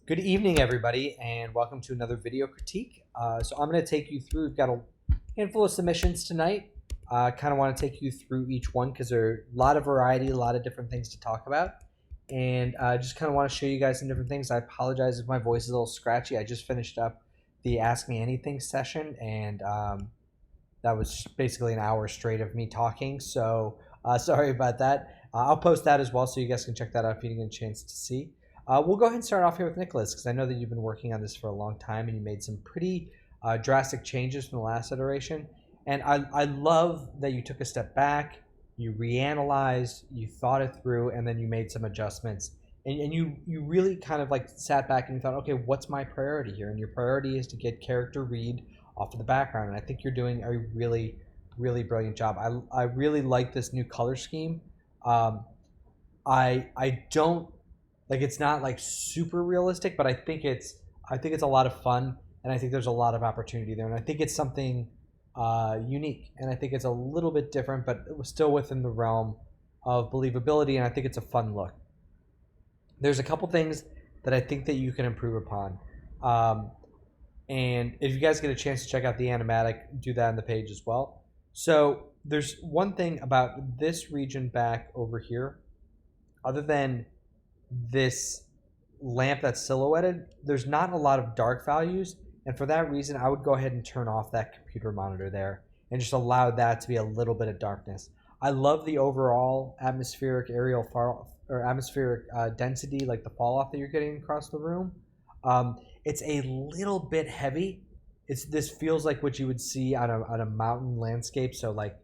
Good evening, everybody, and welcome to another video critique. So I'm going to take you through, we've got a handful of submissions tonight. Kind of want to take you through each one because there are a lot of variety, a lot of different things to talk about. And I just kind of want to show you guys some different things. I apologize if my voice is a little scratchy. I just finished up the Ask Me Anything session, and that was basically an hour straight of me talking. So sorry about that. I'll post that as well so you guys can check that out if you didn't get a chance to see. We'll go ahead and start off here with Nicolas, because I know that you've been working on this for a long time and you made some pretty drastic changes from the last iteration. And I love that you took a step back, you reanalyzed, you thought it through, and then you made some adjustments. And you really kind of like sat back and you thought, okay, what's my priority here? And your priority is to get character read off of the background. And I think you're doing a really, really brilliant job. I really like this new color scheme. I don't, like, it's not like super realistic, but I think it's a lot of fun, and I think there's a lot of opportunity there, and I think it's something unique, and I think it's a little bit different, but it was still within the realm of believability, and I think it's a fun look. There's a couple things that I think that you can improve upon, and if you guys get a chance to check out the animatic, do that on the page as well. So there's one thing about this region back over here, other than this lamp that's silhouetted, there's not a lot of dark values, and for that reason I would go ahead and turn off that computer monitor there and just allow that to be a little bit of darkness. I love the overall atmospheric atmospheric density, like the fall off that you're getting across the room. It's a little bit heavy. This feels like what you would see on a mountain landscape, so like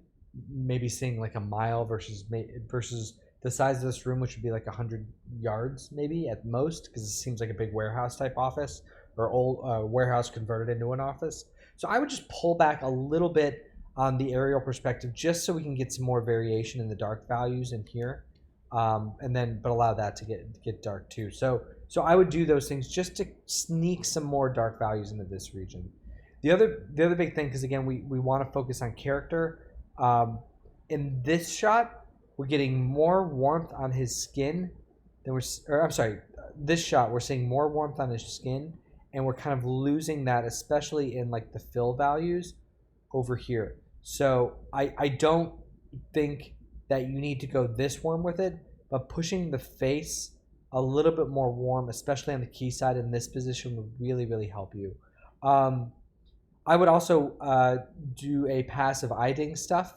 maybe seeing like a mile versus the size of this room, which would be like 100 yards maybe at most, because it seems like a big warehouse type office, or old warehouse converted into an office. So I would just pull back a little bit on the aerial perspective just so we can get some more variation in the dark values in here, but allow that to get dark too. So I would do those things just to sneak some more dark values into this region. The other big thing, because again we want to focus on character. In this shot, we're getting more warmth on his skin than this shot we're seeing more warmth on his skin, and we're kind of losing that, especially in like the fill values over here. So I don't think that you need to go this warm with it, but pushing the face a little bit more warm, especially on the key side in this position, would really, really help you. I would also do a passive iding stuff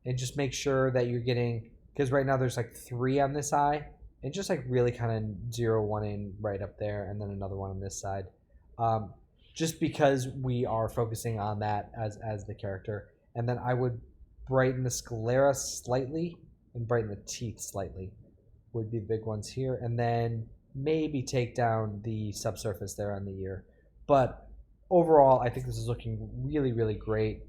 and just make sure that you're getting, because right now there's like 3 on this eye, and just like really kind of 0 1 in right up there, and then another one on this side, just because we are focusing on that as the character. And then I would brighten the sclera slightly and brighten the teeth slightly, would be the big ones here, and then maybe take down the subsurface there on the ear. But overall I think this is looking really, really great.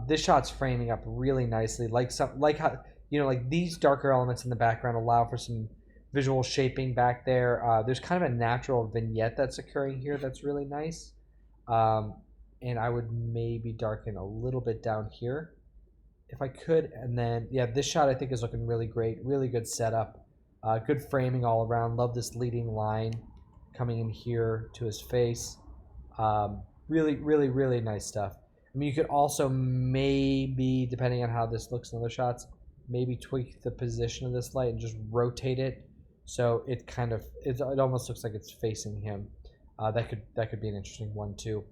This shot's framing up really nicely, like how, you know, like these darker elements in the background allow for some visual shaping back there. There's kind of a natural vignette that's occurring here that's really nice. And I would maybe darken a little bit down here if I could. And then, yeah, this shot I think is looking really great. Really good setup. Good framing all around. Love this leading line coming in here to his face. Really, really, really nice stuff. I mean, you could also maybe, depending on how this looks in other shots, maybe tweak the position of this light and just rotate it so it kind of it almost looks like it's facing him. That could be an interesting one too.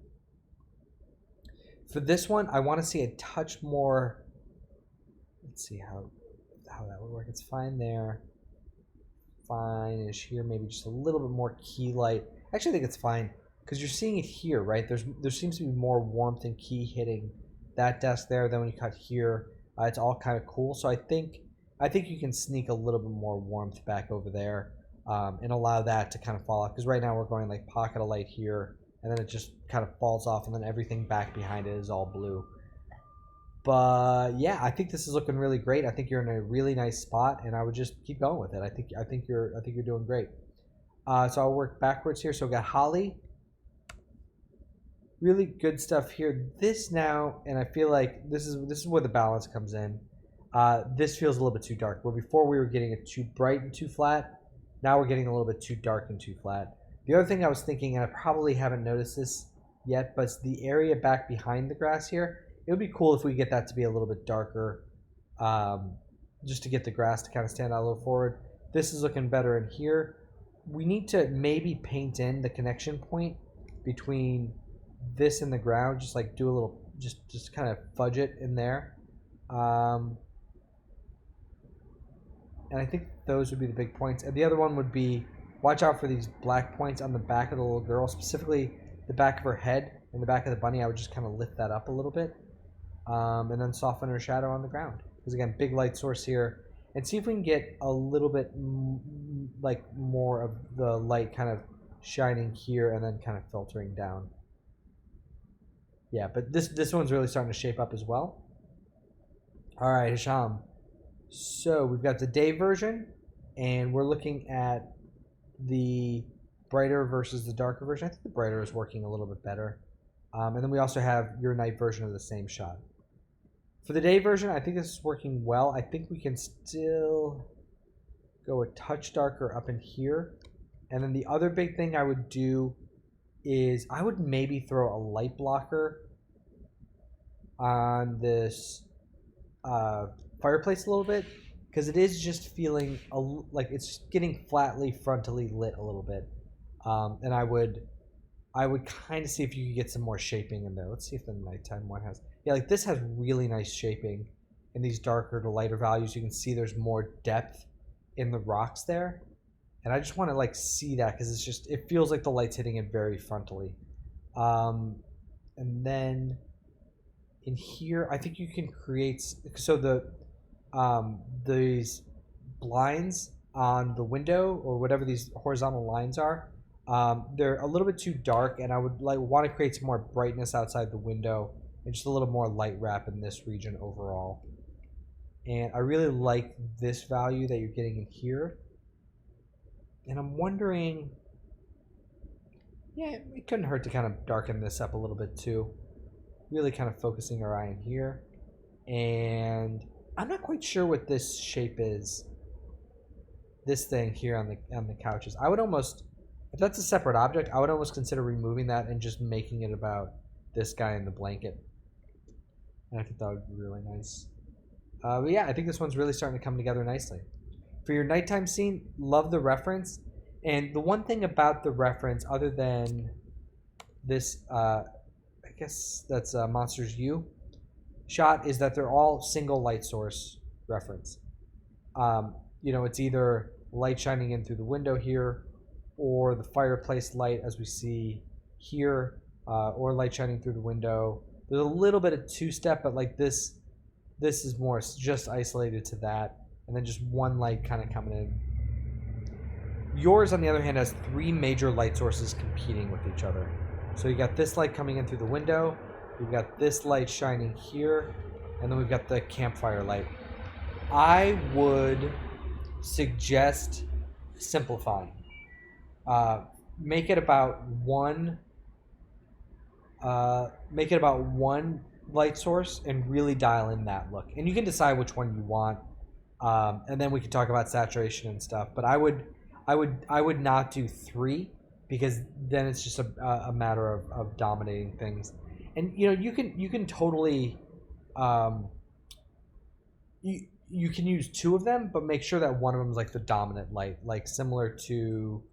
For this one, I want to see a touch more. Let's see how that would work. It's fine there, fine-ish here. Maybe just a little bit more key light. Actually, I think it's fine, because you're seeing it here, right? There seems to be more warmth and key hitting that desk there. Then when you cut here, it's all kind of cool. So I think you can sneak a little bit more warmth back over there, and allow that to kind of fall off. Because right now we're going like pocket of light here, and then it just kind of falls off, and then everything back behind it is all blue. But yeah, I think this is looking really great. I think you're in a really nice spot, and I would just keep going with it. I think you're doing great. So I'll work backwards here. So we got Holly. Really good stuff here. This now, and I feel like this is where the balance comes in. This feels a little bit too dark. Where before we were getting it too bright and too flat, now we're getting a little bit too dark and too flat. The other thing I was thinking, and I probably haven't noticed this yet, but it's the area back behind the grass here. It would be cool if we get that to be a little bit darker, just to get the grass to kind of stand out a little forward. This is looking better in here. We need to maybe paint in the connection point between this and the ground, just like do a little, just kind of fudge it in there. And I think those would be the big points. And the other one would be, watch out for these black points on the back of the little girl, specifically the back of her head and the back of the bunny. I would just kind of lift that up a little bit, and then soften her shadow on the ground. Because again, big light source here. And see if we can get a little bit like more of the light kind of shining here and then kind of filtering down. Yeah, but this one's really starting to shape up as well. All right, Hisham. So we've got the day version, and we're looking at the brighter versus the darker version. I think the brighter is working a little bit better. And then we also have your night version of the same shot. For the day version, I think this is working well. I think we can still go a touch darker up in here. And then the other big thing I would do is I would maybe throw a light blocker on this fireplace a little bit, because it is just feeling like it's getting flatly frontally lit a little bit. And I would kind of see if you could get some more shaping in there. Let's see if the nighttime one has. Yeah, like this has really nice shaping in these darker to lighter values. You can see there's more depth in the rocks there. And I just want to like see that because it feels like the light's hitting it very frontally. And then in here, I think you can create, so these blinds on the window or whatever these horizontal lines are, they're a little bit too dark, and I would want to create some more brightness outside the window and just a little more light wrap in this region overall. And I really like this value that you're getting in here. And I'm wondering, yeah, it couldn't hurt to kind of darken this up a little bit too. Really kind of focusing our eye in here. And I'm not quite sure what this shape is. This thing here on the couches. I would almost, if that's a separate object, I would almost consider removing that and just making it about this guy in the blanket. And I think that would be really nice. But yeah, I think this one's really starting to come together nicely. For your nighttime scene, love the reference. And the one thing about the reference, other than this, I guess that's Monsters U shot, is that they're all single light source reference. You know, it's either light shining in through the window here, or the fireplace light as we see here, or light shining through the window. There's a little bit of two-step, but like this is more just isolated to that, and then just one light kind of coming in. Yours, on the other hand, has three major light sources competing with each other. So you got this light coming in through the window, we've got this light shining here, and then we've got the campfire light. I would suggest simplifying. Make it about one light source and really dial in that look. And you can decide which one you want, and then we can talk about saturation and stuff. But I would not do three, because then it's just a matter of dominating things. And you know, you can totally you can use two of them, but make sure that one of them is like the dominant light, like similar to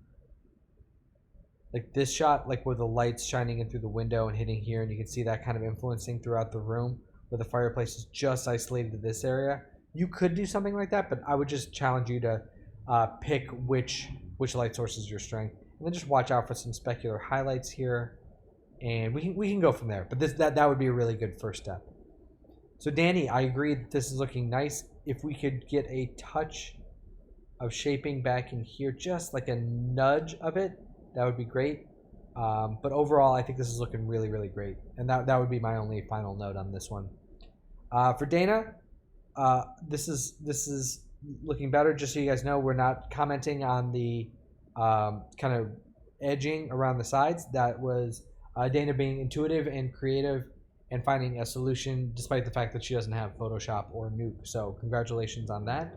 like this shot, like where the light's shining in through the window and hitting here, and you can see that kind of influencing throughout the room, where the fireplace is just isolated to this area. You could do something like that, but I would just challenge you to pick which light source is your strength, and then just watch out for some specular highlights here, and we can go from there. But that would be a really good first step. So Dani, I agree that this is looking nice. If we could get a touch of shaping back in here, just like a nudge of it, that would be great. But overall, I think this is looking really, really great. And that would be my only final note on this one. For Dana, this is looking better. Just so you guys know, we're not commenting on the kind of edging around the sides. That was Dana being intuitive and creative and finding a solution despite the fact that she doesn't have Photoshop or Nuke. So congratulations on that.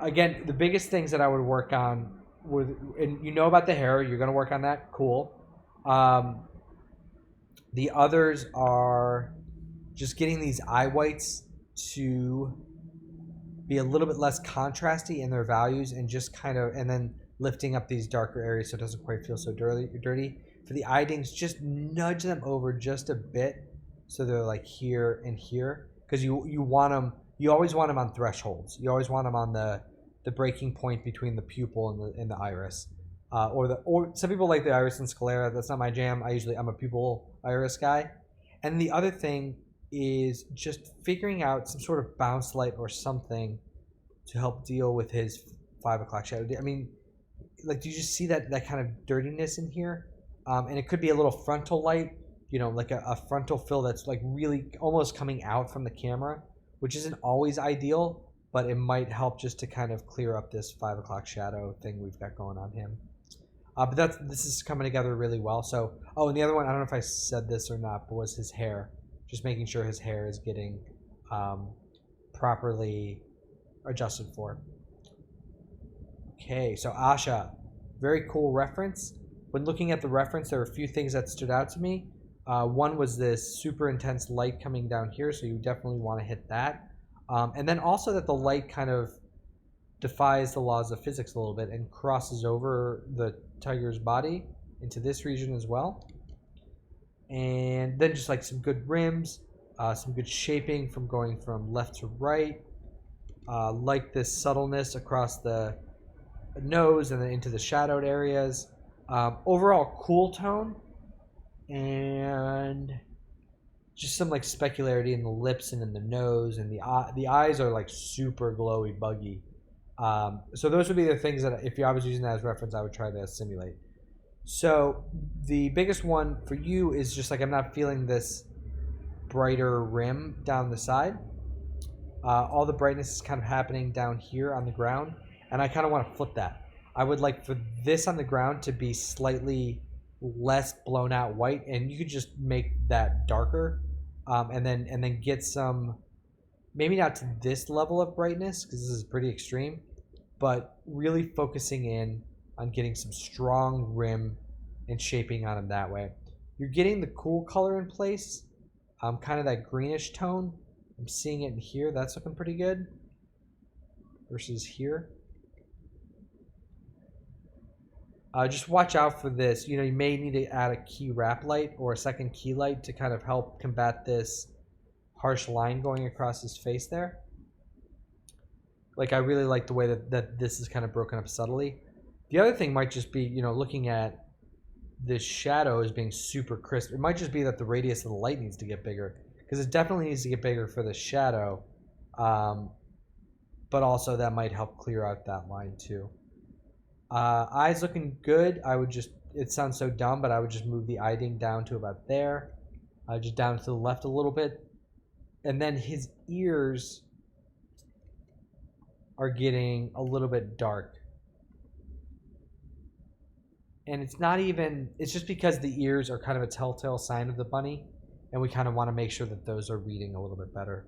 Again, the biggest things that I would work on and you know about the hair. You're gonna work on that. Cool. The others are just getting these eye whites to be a little bit less contrasty in their values, and just kind of, and then lifting up these darker areas so it doesn't quite feel so dirty. For the eye dings, just nudge them over just a bit so they're like here and here, because you want them. You always want them on thresholds. You always want them on the breaking point between the pupil and the iris, or some people like the iris and sclera. That's not my jam. I'm a pupil iris guy. And the other thing is just figuring out some sort of bounce light or something to help deal with his 5 o'clock shadow. I mean, like, do you just see that kind of dirtiness in here? And it could be a little frontal light, you know, like a frontal fill that's like really almost coming out from the camera, which isn't always ideal, but it might help just to kind of clear up this 5 o'clock shadow thing we've got going on him. But this is coming together really well. So, and the other one, I don't know if I said this or not, but was his hair. Just making sure his hair is getting properly adjusted for. Okay, so Asha, very cool reference. When looking at the reference, there were a few things that stood out to me. One was this super intense light coming down here, so you definitely want to hit that. And then also that the light kind of defies the laws of physics a little bit and crosses over the tiger's body into this region as well. And then just like some good rims, some good shaping from going from left to right. Like this subtleness across the nose and then into the shadowed areas. Overall cool tone, and just some like specularity in the lips and in the nose, and the eyes are like super glowy, buggy. So those would be the things that, if I was using that as reference, I would try to simulate. So the biggest one for you is just like, I'm not feeling this brighter rim down the side. All the brightness is kind of happening down here on the ground, and I kind of want to flip that. I would like for this on the ground to be slightly less blown out white, and you could just make that darker, and then get some, maybe not to this level of brightness because this is pretty extreme, but really focusing in on getting some strong rim and shaping on them that way. You're getting the cool color in place, kind of that greenish tone. I'm seeing it in here. That's looking pretty good versus here. Just watch out for this. You know, you may need to add a key wrap light or a second key light to kind of help combat this harsh line going across his face there. Like, I really like the way that this is kind of broken up subtly. The other thing might just be, you know, looking at this shadow as being super crisp. It might just be that the radius of the light needs to get bigger, because it definitely needs to get bigger for the shadow. But also that might help clear out that line too. Eyes looking good. I would just, it sounds so dumb, but I would just move the eye ding down to about there. Just down to the left a little bit. And then his ears are getting a little bit dark. And it's not even, it's just because the ears are kind of a telltale sign of the bunny, and we kind of want to make sure that those are reading a little bit better.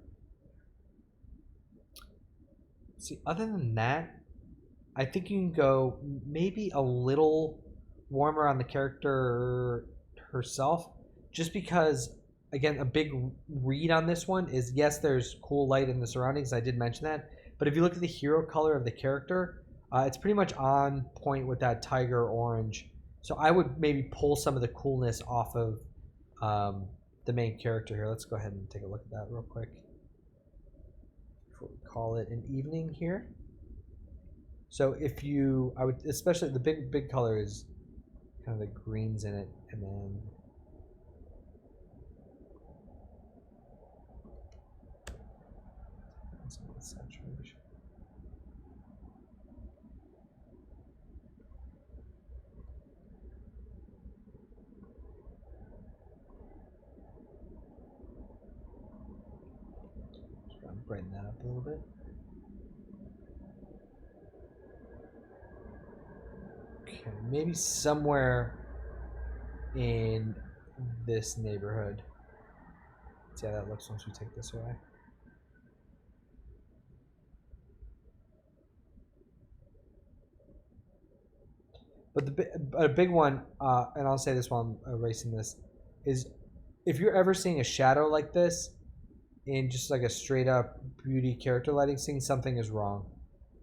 See, other than that, I think you can go maybe a little warmer on the character herself, just because, again, a big read on this one is, yes, there's cool light in the surroundings. I did mention that. But if you look at the hero color of the character, it's pretty much on point with that tiger orange. So I would maybe pull some of the coolness off of the main character here. Let's go ahead and take a look at that real quick before we call it an evening here. So if you, I would, especially the big color is kind of the greens in it, and then saturation. Just try to brighten that up a little bit. Okay, maybe somewhere in this neighborhood. See how that looks once we take this away. But a big one, and I'll say this while I'm erasing this, is if you're ever seeing a shadow like this in just like a straight up beauty character lighting scene, something is wrong,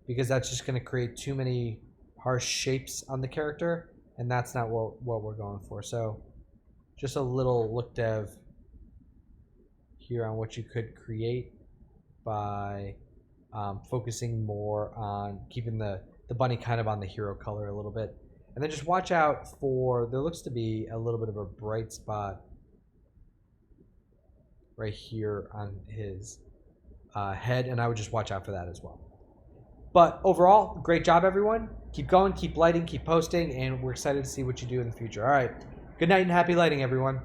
because that's just going to create too many harsh shapes on the character, and that's not what we're going for. So just a little look dev here on what you could create by focusing more on keeping the bunny kind of on the hero color a little bit. And then just watch out for, there looks to be a little bit of a bright spot right here on his head, and I would just watch out for that as well. But overall, great job, everyone. Keep going, keep lighting, keep posting, and we're excited to see what you do in the future. All right. Good night and happy lighting, everyone.